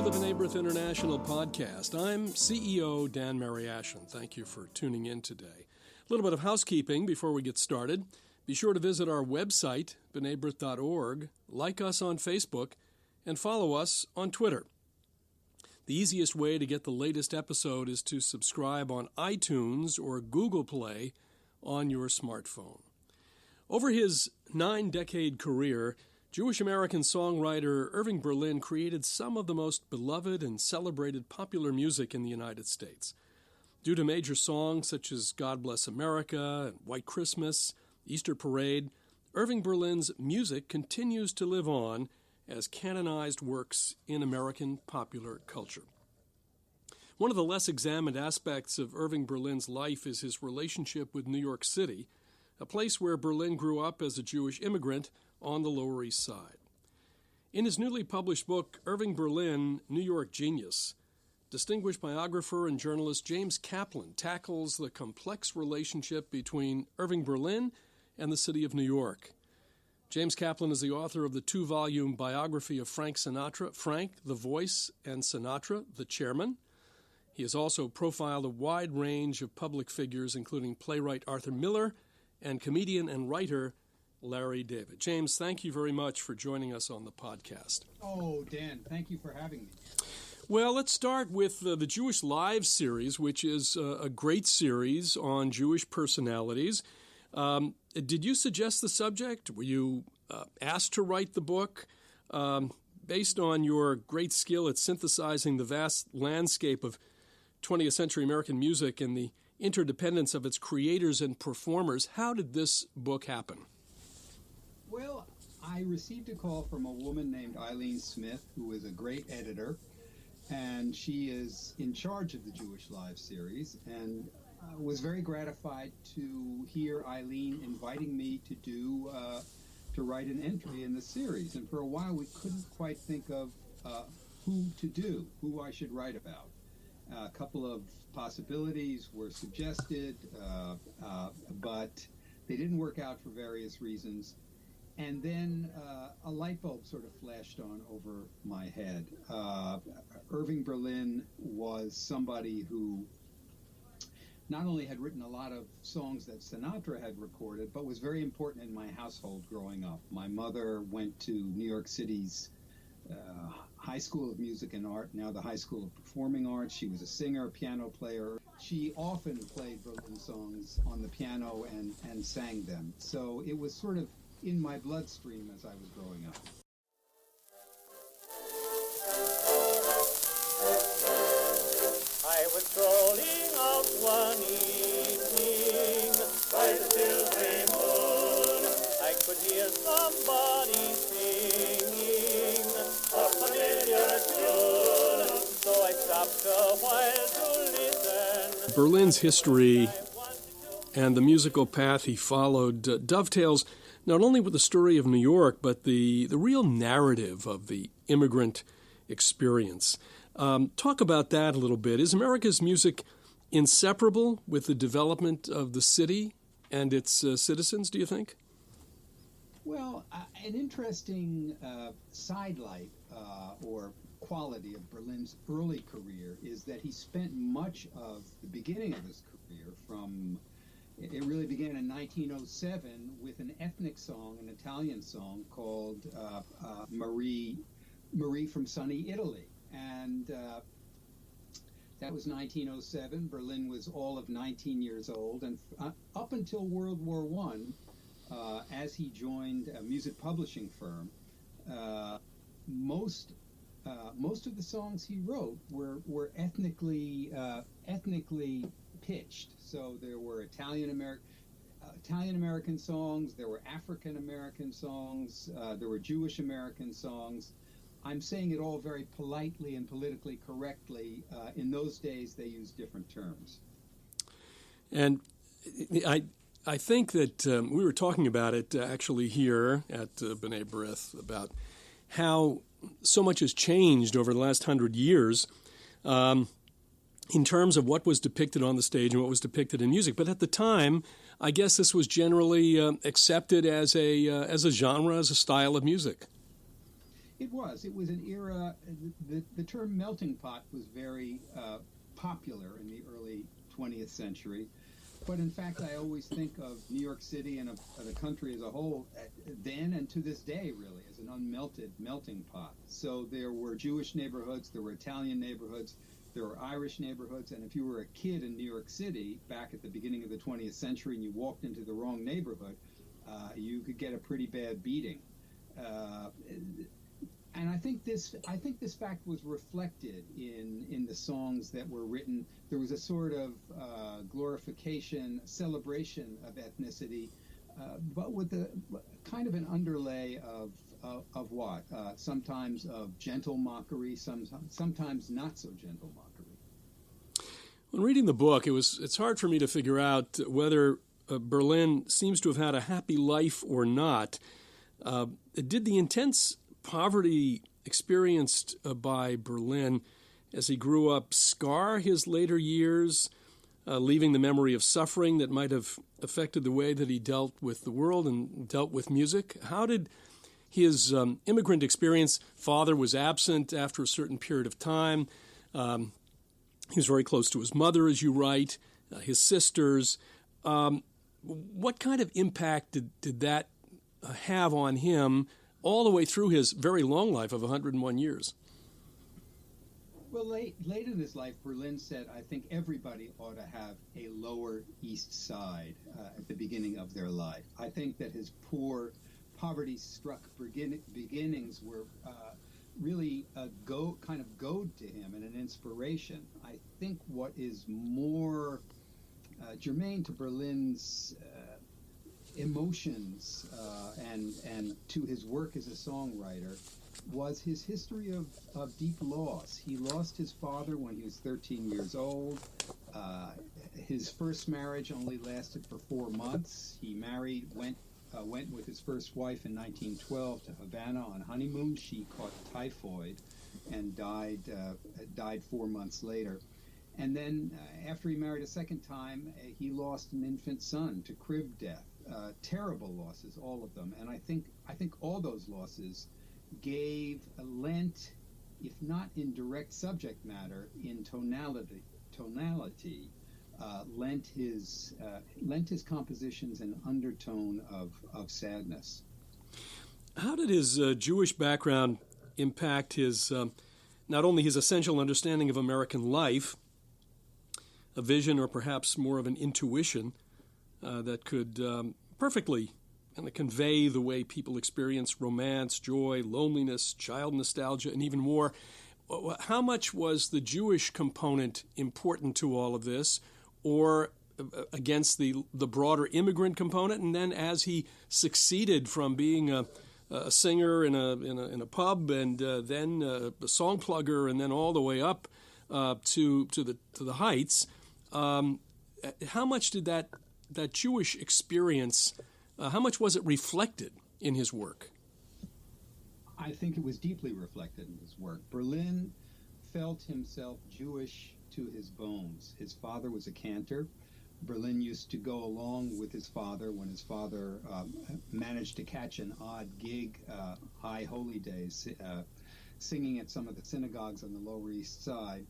the B'nai B'rith International podcast. I'm CEO Dan Mariaschin. Thank you for tuning in today. A little bit of housekeeping before we get started. Be sure to visit our website, b'naibrith.org, like us on Facebook, and follow us on Twitter. The easiest way to get the latest episode is to subscribe on iTunes or Google Play on your smartphone. Over his 9-decade career, Jewish-American songwriter Irving Berlin created some of the most beloved and celebrated popular music in the United States. Due to major songs such as God Bless America and White Christmas, Easter Parade, Irving Berlin's music continues to live on as canonized works in American popular culture. One of the less examined aspects of Irving Berlin's life is his relationship with New York City, a place where Berlin grew up as a Jewish immigrant on the Lower East Side. In his newly published book, Irving Berlin, New York Genius, distinguished biographer and journalist James Kaplan tackles the complex relationship between Irving Berlin and the city of New York. James Kaplan is the author of the 2-volume biography of Frank Sinatra, Frank, the Voice, and Sinatra, the Chairman. He has also profiled a wide range of public figures, including playwright Arthur Miller and comedian and writer Larry David. James, thank you very much for joining us on the podcast. Oh, Dan, thank you for having me. Well, let's start with the Jewish Lives series, which is a great series on Jewish personalities. Did you suggest the subject? Were you asked to write the book? Based on your great skill at synthesizing the vast landscape of 20th century American music and the interdependence of its creators and performers, how did this book happen? Well, I received a call from a woman named Eileen Smith, who is a great editor, and she is in charge of the Jewish Lives series, and was very gratified to hear Eileen inviting me to write an entry in the series. And for a while, we couldn't quite think of who I should write about. A couple of possibilities were suggested, but they didn't work out for various reasons. And then a light bulb sort of flashed on over my head. Irving Berlin was somebody who not only had written a lot of songs that Sinatra had recorded, but was very important in my household growing up. My mother went to New York City's High School of Music and Art, now the High School of Performing Arts. She was a singer, piano player. She often played Berlin songs on the piano and sang them. So it was sort of in my bloodstream as I was growing up. I was strolling out one evening by the silvery moon. I could hear somebody singing a familiar tune, so I stopped a while to listen. Berlin's history and the musical path he followed dovetails not only with the story of New York, but the real narrative of the immigrant experience. Talk about that a little bit. Is America's music inseparable with the development of the city and its citizens, do you think? Well, an interesting sidelight or quality of Berlin's early career is that he spent much of the beginning of his career it really began in 1907 with an ethnic song, an Italian song called Marie from Sunny Italy. And that was 1907. Berlin was all of 19 years old. And up until World War I, as he joined a music publishing firm, most of the songs he wrote were ethnically pitched. So there were Italian American songs, there were African American songs, there were Jewish American songs. I'm saying it all very politely and politically correctly. In those days, they used different terms. And I think that we were talking about it actually here at B'nai B'rith about how so much has changed over the last 100 years in terms of what was depicted on the stage and what was depicted in music. But at the time, I guess this was generally accepted as a genre, as a style of music. It was. It was an era. The term melting pot was very popular in the early 20th century. But in fact, I always think of New York City and of the country as a whole, then and to this day, really, as an unmelted melting pot. So there were Jewish neighborhoods, there were Italian neighborhoods, there were Irish neighborhoods, and if you were a kid in New York City back at the beginning of the 20th century and you walked into the wrong neighborhood, you could get a pretty bad beating. And I think this fact was reflected in the songs that were written. There was a sort of glorification, celebration of ethnicity, but with a kind of an underlay of what? Sometimes of gentle mockery, sometimes not so gentle mockery. When reading the book, it's hard for me to figure out whether Berlin seems to have had a happy life or not. Did the intense poverty experienced by Berlin as he grew up scar his later years, leaving the memory of suffering that might have affected the way that he dealt with the world and dealt with music? How did his immigrant experience? Father was absent after a certain period of time. He was very close to his mother, as you write, his sisters. What kind of impact did that have on him all the way through his very long life of 101 years? Well, late in his life, Berlin said, I think everybody ought to have a Lower East Side at the beginning of their life. I think that his poor, poverty-struck beginnings were really a kind of goad to him and an inspiration. I think what is more germane to Berlin's emotions and to his work as a songwriter was his history of deep loss. He lost his father when he was 13 years old. His first marriage only lasted for 4 months. He went with his first wife in 1912 to Havana on honeymoon. She caught typhoid and died 4 months later. And then after he married a second time, he lost an infant son to crib death. Terrible losses, all of them. And I think all those losses lent, if not in direct subject matter, in tonality, lent his compositions an undertone of sadness. How did his Jewish background impact his not only his essential understanding of American life, a vision or perhaps more of an intuition that could perfectly kind of convey the way people experience romance, joy, loneliness, child nostalgia, and even more? How much was the Jewish component important to all of this, or against the broader immigrant component? And then as he succeeded from being a singer in a pub and then a song plugger and then all the way up to the heights, how much did that Jewish experience, how much was it reflected in his work? I think it was deeply reflected in his work. Berlin felt himself Jewish to his bones. His father was a cantor. Berlin used to go along with his father when his father managed to catch an odd gig, high holy days, singing at some of the synagogues on the Lower East Side.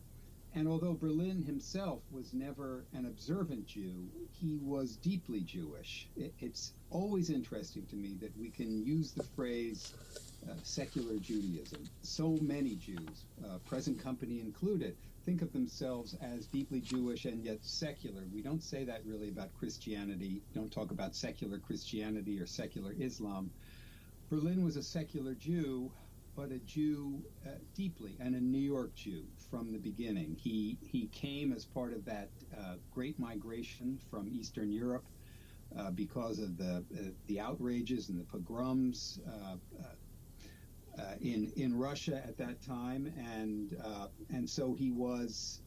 And although Berlin himself was never an observant Jew, he was deeply Jewish. It's always interesting to me that we can use the phrase secular Judaism. So many Jews, present company included, think of themselves as deeply Jewish and yet secular. We don't say that really about Christianity. Don't talk about secular Christianity or secular Islam. Berlin was a secular Jew, but a Jew deeply, and a New York Jew from the beginning. He came as part of that great migration from Eastern Europe because of the outrages and the pogroms in Russia at that time, and so he was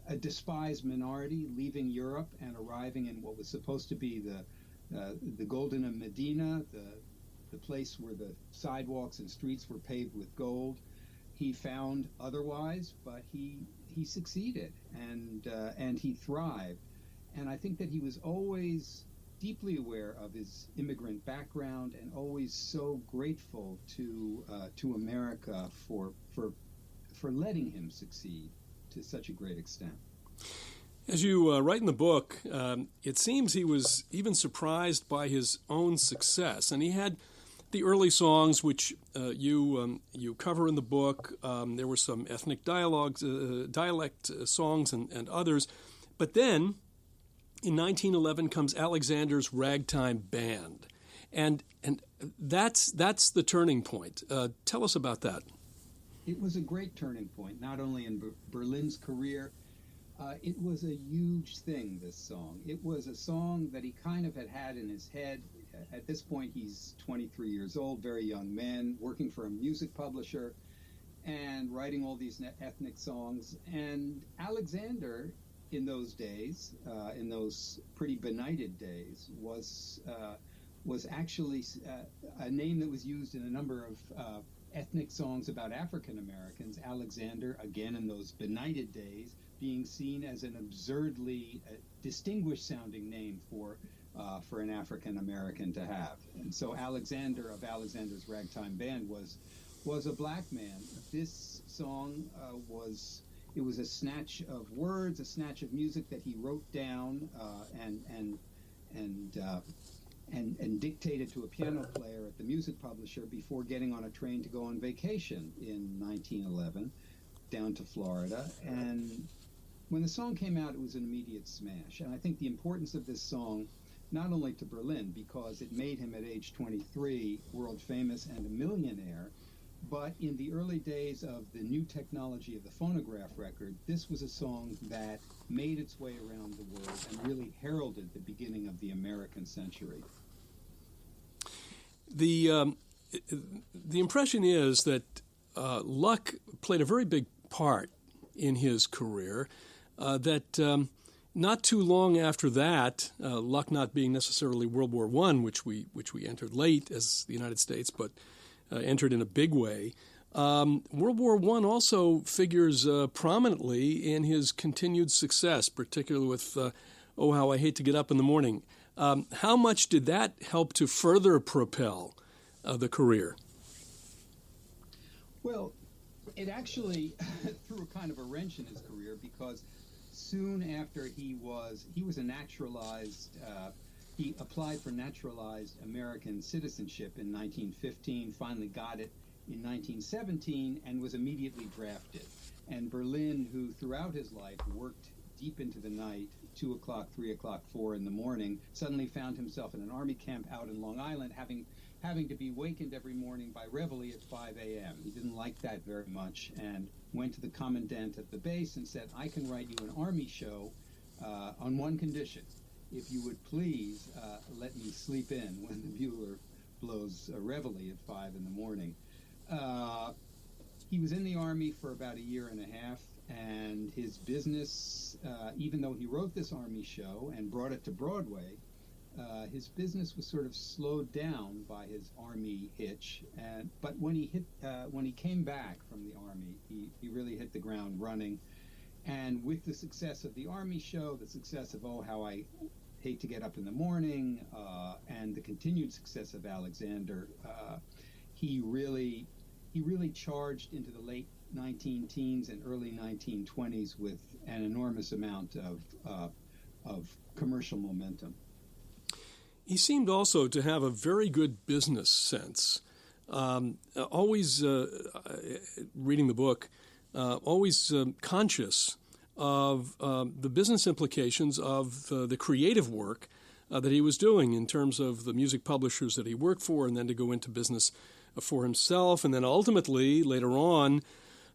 a despised minority, leaving Europe and arriving in what was supposed to be the Golden Medina, the place where the sidewalks and streets were paved with gold. He found otherwise, but he succeeded and he thrived. And I think that he was always deeply aware of his immigrant background and always so grateful to America for letting him succeed to such a great extent. As you write in the book, it seems he was even surprised by his own success, and he had the early songs which you cover in the book. There were some ethnic dialect songs and others, but then in 1911 comes Alexander's Ragtime Band, and that's the turning point. Tell us about that. It was a great turning point, not only in Berlin's career. It was a huge thing, this song. It was a song that he kind of had in his head. At this point, he's 23 years old, very young man, working for a music publisher and writing all these ethnic songs. And Alexander, in those days, in those pretty benighted days, was actually a name that was used in a number of ethnic songs about African Americans. Alexander, again in those benighted days, being seen as an absurdly distinguished sounding name for an African American to have. And so Alexander of Alexander's Ragtime Band was a black man. This song was a snatch of words, a snatch of music that he wrote down and dictated to a piano player at the music publisher before getting on a train to go on vacation in 1911 down to Florida. And when the song came out, it was an immediate smash. And I think the importance of this song, not only to Berlin, because it made him at age 23 world famous and a millionaire, but in the early days of the new technology of the phonograph record, this was a song that made its way around the world and really heralded the beginning of the American century. The impression is that luck played a very big part in his career, that not too long after that, luck not being necessarily World War I, which we entered late as the United States, but entered in a big way, World War I also figures prominently in his continued success, particularly with Oh, How I Hate to Get Up in the Morning. How much did that help to further propel the career? Well, it actually threw a kind of a wrench in his career, because soon after he was a naturalized, he applied for naturalized American citizenship in 1915, finally got it in 1917, and was immediately drafted. And Berlin, who throughout his life worked deep into the night, 2 o'clock, 3 o'clock, 4 in the morning, suddenly found himself in an army camp out in Long Island, having to be wakened every morning by reveille at 5 a.m. He didn't like that very much, and went to the commandant at the base and said, I can write you an army show on one condition. If you would please let me sleep in when the bugle blows a reveille at 5 in the morning. He was in the army for about a year and a half, and his business, even though he wrote this army show and brought it to Broadway, his business was sort of slowed down by his army hitch. But when he came back from the army, he really hit the ground running. And with the success of the army show, the success of Oh, How I Hate to Get Up in the Morning, and the continued success of Alexander, he really charged into the late 19-teens and early 1920s with an enormous amount of commercial momentum. He seemed also to have a very good business sense. Always reading the book, always conscious of the business implications of the creative work that he was doing in terms of the music publishers that he worked for, and then to go into business for himself, and then ultimately later on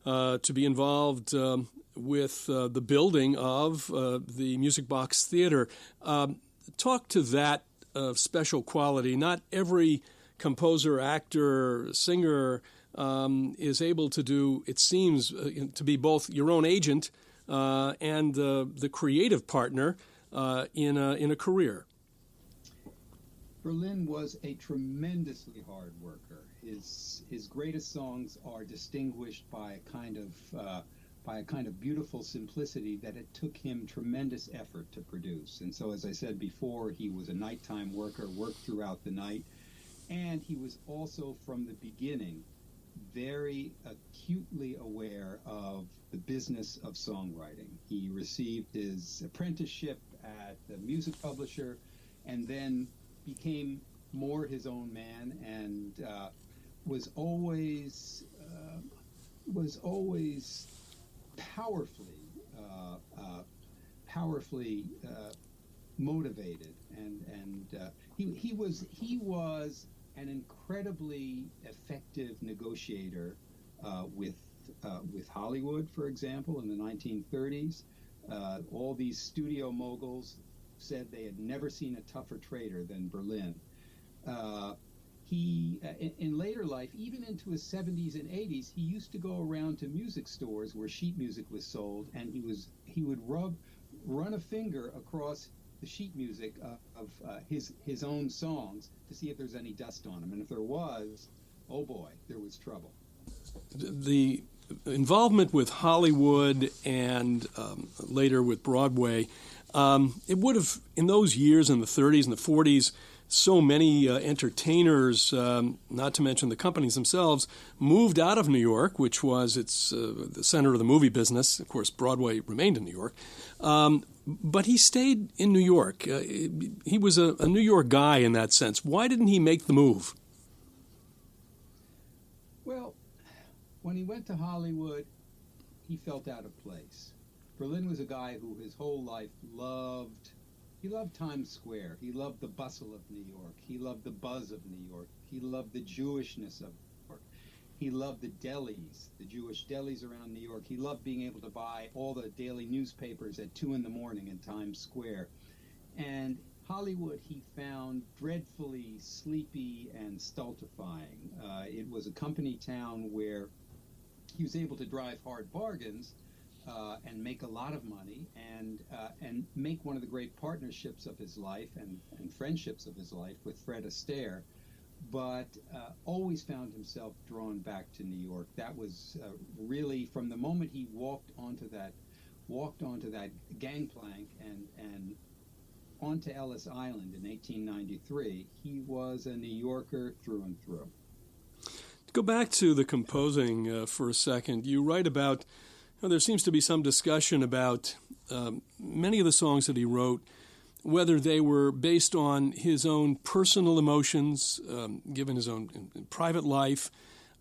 to be involved with the building of the Music Box Theater. Talk to that special quality. Not every composer, actor, singer is able to do, it seems, to be both your own agent and the creative partner in a career. Berlin was a tremendously hard worker. His greatest songs are distinguished by a kind of by a kind of beautiful simplicity that it took him tremendous effort to produce. And so, as I said before, he was a nighttime worker, worked throughout the night, and he was also, from the beginning, very acutely aware of the business of songwriting. He received his apprenticeship at the music publisher and then became more his own man, and was always powerfully motivated, and he was an incredibly effective negotiator with Hollywood, for example, in the 1930s. All these studio moguls said they had never seen a tougher trader than Berlin. He, in later life, even into his 70s and 80s, he used to go around to music stores where sheet music was sold, and he would run a finger across the sheet music of his own songs to see if there's any dust on them. And if there was, oh boy, there was trouble. The involvement with Hollywood and later with Broadway, it would have, in those years, in the 30s and the 40s, so many entertainers, not to mention the companies themselves, moved out of New York, which was the center of the movie business. Of course, Broadway remained in New York. But he stayed in New York. He was a New York guy in that sense. Why didn't he make the move? Well, when he went to Hollywood, he felt out of place. Berlin was a guy who his whole life loved Times Square. He loved the bustle of New York. He loved the buzz of New York. He loved the Jewishness of New York. He loved the delis, the Jewish delis around New York. He loved being able to buy all the daily newspapers at 2 a.m. in Times Square. And Hollywood he found dreadfully sleepy and stultifying. It was a company town where he was able to drive hard bargains and make a lot of money, and make one of the great partnerships of his life and friendships of his life with Fred Astaire, but always found himself drawn back to New York. That was really, from the moment he walked onto that gangplank and onto Ellis Island in 1893, he was a New Yorker through and through. To go back to the composing for a second, you write about, there seems to be some discussion about many of the songs that he wrote, whether they were based on his own personal emotions, given his own private life,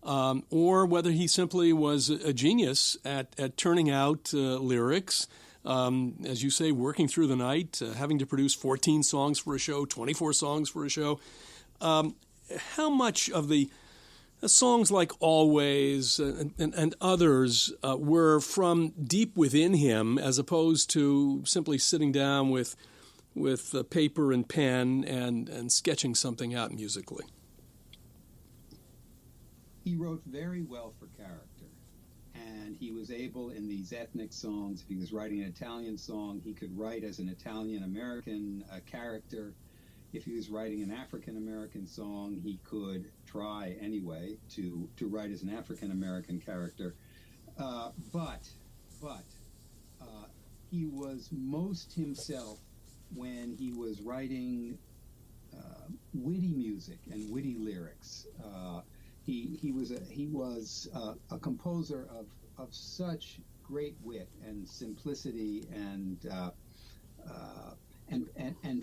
or whether he simply was a genius at turning out lyrics, as you say, working through the night, having to produce 14 songs for a show, 24 songs for a show. How much of the songs like Always and others were from deep within him, as opposed to simply sitting down with paper and pen and sketching something out musically? He wrote very well for character, and he was able, in these ethnic songs, if he was writing an Italian song, he could write as an Italian-American character. If he was writing an African-American song, he could try anyway to write as an African-American character. But he was most himself when he was writing witty music and witty lyrics. He was a composer of such great wit and simplicity and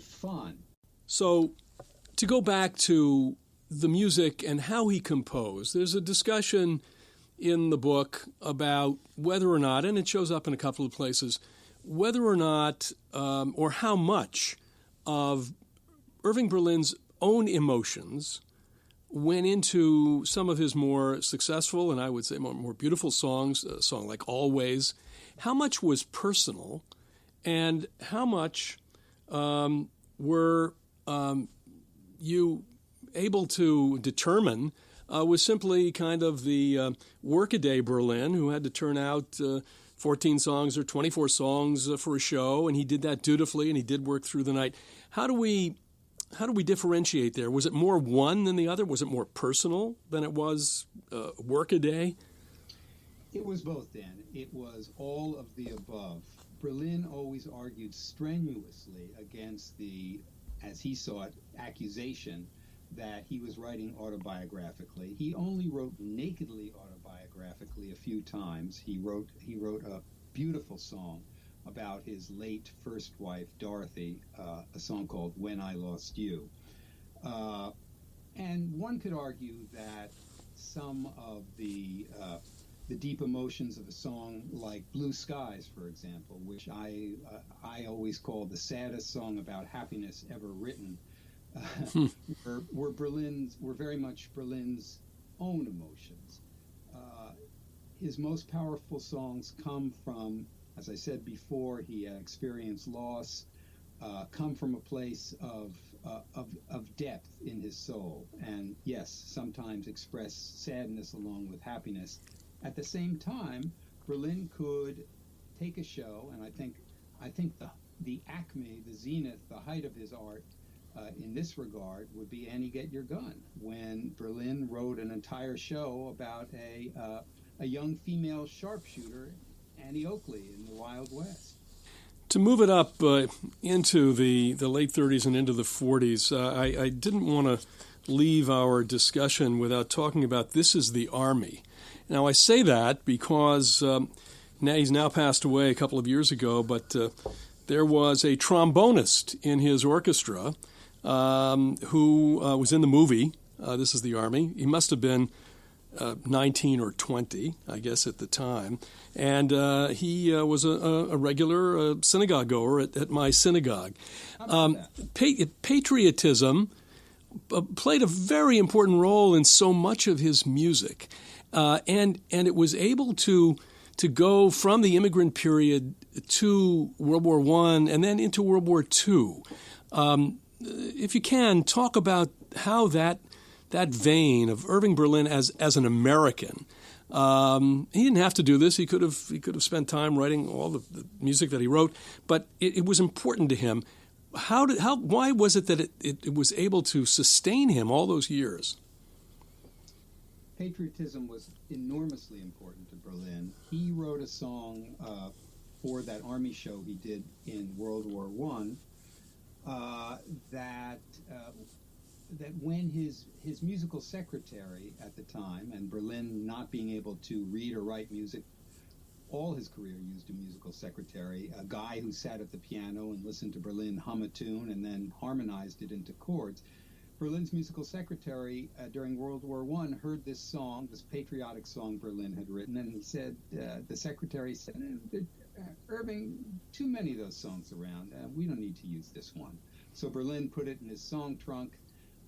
fun. So, to go back to the music and how he composed, there's a discussion in the book about whether or not, and it shows up in a couple of places, whether or not or how much of Irving Berlin's own emotions went into some of his more successful and I would say more beautiful songs, a song like Always. How much was personal, and how much were you able to determine was simply kind of the workaday Berlin who had to turn out 14 songs or 24 songs for a show, and he did that dutifully, and he did work through the night. How do we differentiate there? Was it more one than the other? Was it more personal than it was workaday? It was both, Dan. It was all of the above. Berlin always argued strenuously against the, as he saw it, accusation that he was writing autobiographically. He only wrote nakedly autobiographically a few times. He wrote a beautiful song about his late first wife, Dorothy, a song called When I Lost You. And one could argue that some of the deep emotions of a song like Blue Skies, for example, which I always call the saddest song about happiness ever written, were very much Berlin's own emotions. His most powerful songs come from, as I said before, he experienced loss, come from a place of depth in his soul, and yes, sometimes express sadness along with happiness. At the same time, Berlin could take a show, and I think the acme, the zenith, the height of his art in this regard would be Annie Get Your Gun, when Berlin wrote an entire show about a young female sharpshooter, Annie Oakley, in the Wild West. To move it up into the late 30s and into the 40s, I didn't want to leave our discussion without talking about This Is the Army. Now, I say that because he's now passed away a couple of years ago, but there was a trombonist in his orchestra who was in the movie This Is the Army. He must have been 19 or 20, I guess, at the time. And he was a regular synagogue goer at my synagogue. Patriotism played a very important role in so much of his music. And it was able to go from the immigrant period to World War I and then into World War II. If you can, talk about how that vein of Irving Berlin as an American. He didn't have to do this. He could have spent time writing all the music that he wrote, but it was important to him. Why was it that it was able to sustain him all those years? Patriotism was enormously important to Berlin. He wrote a song for that army show he did in World War I that when his musical secretary at the time, and Berlin not being able to read or write music, all his career used a musical secretary, a guy who sat at the piano and listened to Berlin hum a tune and then harmonized it into chords. Berlin's musical secretary during World War I heard this song, this patriotic song Berlin had written, and he said, the secretary said, Irving, too many of those songs around. We don't need to use this one. So Berlin put it in his song trunk.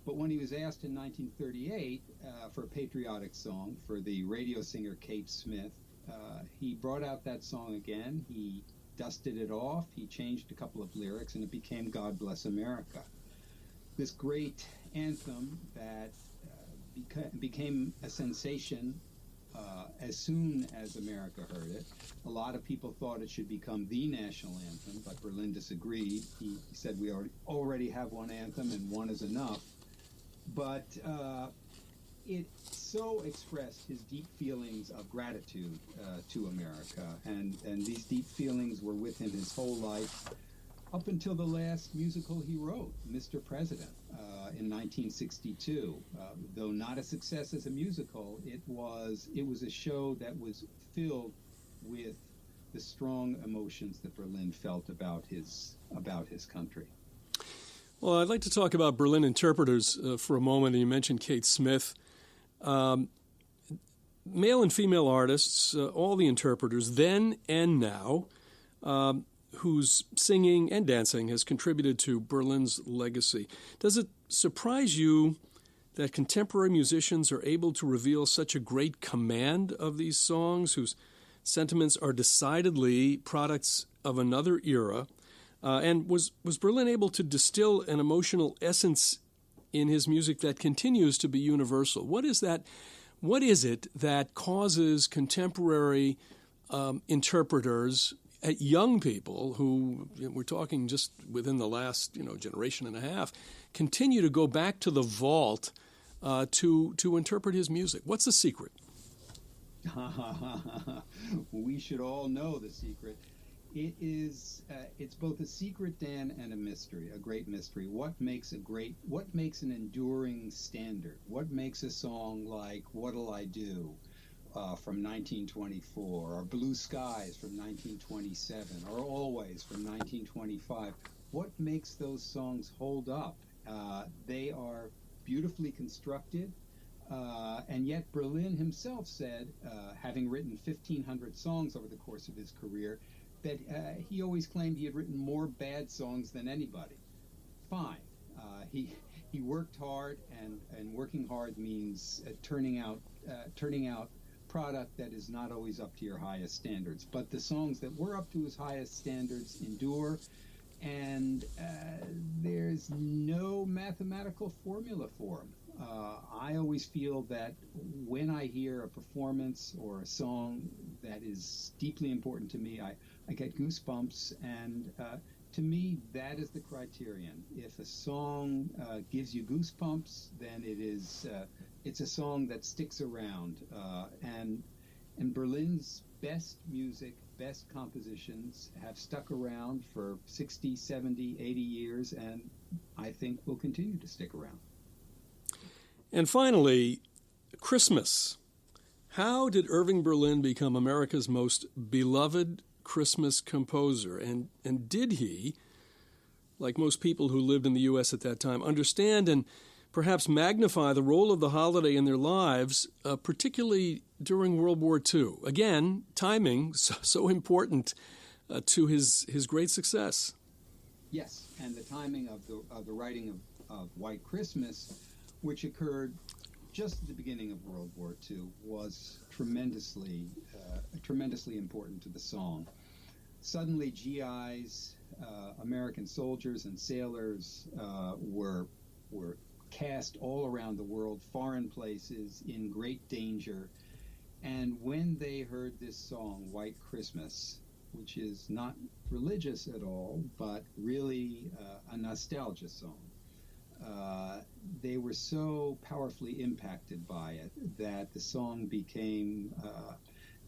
But when he was asked in 1938 for a patriotic song for the radio singer Kate Smith, he brought out that song again. He dusted it off. He changed a couple of lyrics, and it became God Bless America. This great anthem that became a sensation as soon as America heard it. A lot of people thought it should become the national anthem, but Berlin disagreed. He said we already have one anthem and one is enough. But it so expressed his deep feelings of gratitude to America, and these deep feelings were with him his whole life, up until the last musical he wrote, Mr. President, in 1962. Though not a success as a musical, it was a show that was filled with the strong emotions that Berlin felt about his country. Well, I'd like to talk about Berlin interpreters for a moment. You mentioned Kate Smith. Male and female artists, all the interpreters, then and now, whose singing and dancing has contributed to Berlin's legacy. Does it surprise you that contemporary musicians are able to reveal such a great command of these songs, whose sentiments are decidedly products of another era? And was Berlin able to distill an emotional essence in his music that continues to be universal? What is that? What is it that causes contemporary interpreters, young people who we're talking just within the last generation and a half, continue to go back to the vault to interpret his music? What's the secret? We should all know the secret. It is. It's both a secret, Dan, and a mystery, a great mystery. What makes an enduring standard? What makes a song like "What'll I Do" from 1924, or "Blue Skies" from 1927, or "Always" from 1925? What makes those songs hold up? They are beautifully constructed. And yet Berlin himself said, having written 1,500 songs over the course of his career, that he always claimed he had written more bad songs than anybody. Fine. He worked hard, and working hard means turning out product that is not always up to your highest standards. But the songs that were up to his highest standards endure, and there's no mathematical formula for them. I always feel that when I hear a performance or a song that is deeply important to me, I get goosebumps, and to me, that is the criterion. If a song gives you goosebumps, then it's a song that sticks around. And Berlin's best music, best compositions have stuck around for 60, 70, 80 years, and I think will continue to stick around. And finally, Christmas. How did Irving Berlin become America's most beloved Christmas composer? And did he, like most people who lived in the U.S. at that time, understand and perhaps magnify the role of the holiday in their lives, particularly during World War II? Again, timing, so important to his great success. Yes, and the timing of the writing of White Christmas, which occurred just at the beginning of World War II, was tremendously important to the song. Suddenly, GIs, American soldiers and sailors, were cast all around the world, foreign places, in great danger. And when they heard this song, White Christmas, which is not religious at all, but really a nostalgia song, they were so powerfully impacted by it that the song became,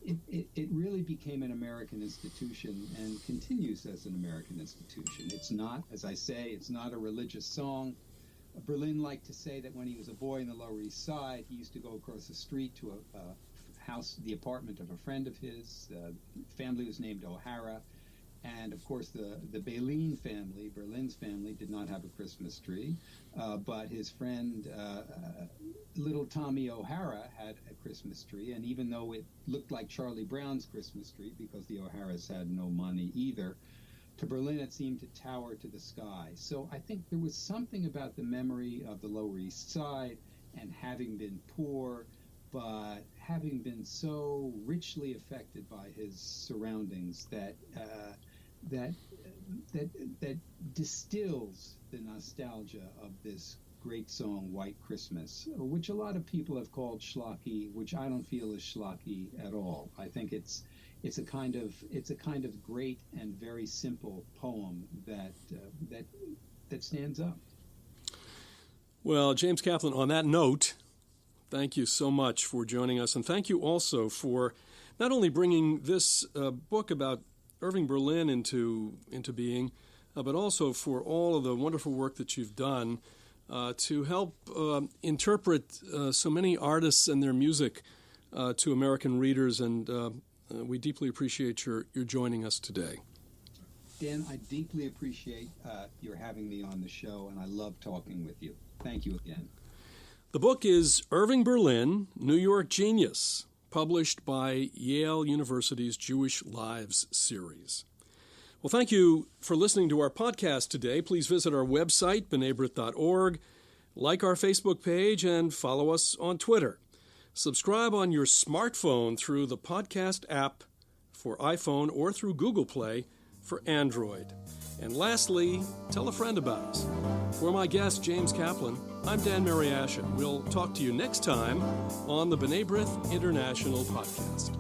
it really became an American institution and continues as an American institution. It's not, as I say, it's not a religious song. Berlin liked to say that when he was a boy in the Lower East Side, he used to go across the street to a house, the apartment of a friend of his. The family was named O'Hara. And, of course, the Berlin family, Berlin's family, did not have a Christmas tree. But his friend, little Tommy O'Hara, had a Christmas tree. And even though it looked like Charlie Brown's Christmas tree, because the O'Haras had no money either, to Berlin it seemed to tower to the sky. So I think there was something about the memory of the Lower East Side and having been poor, but having been so richly affected by his surroundings that distills the nostalgia of this great song, White Christmas, which a lot of people have called schlocky, which I don't feel is schlocky at all. I think it's a kind of great and very simple poem that stands up. Well, James Kaplan, on that note, thank you so much for joining us, and thank you also for not only bringing this book about Irving Berlin into being, but also for all of the wonderful work that you've done to help interpret so many artists and their music to American readers, and we deeply appreciate your joining us today. Dan, I deeply appreciate your having me on the show, and I love talking with you. Thank you again. The book is Irving Berlin, New York Genius, published by Yale University's Jewish Lives series. Well, thank you for listening to our podcast today. Please visit our website, b'nai.org, like our Facebook page, and follow us on Twitter. Subscribe on your smartphone through the podcast app for iPhone or through Google Play for Android. And lastly, tell a friend about us. For my guest, James Kaplan, I'm Dan Mariaschin. We'll talk to you next time on the B'nai B'rith International Podcast.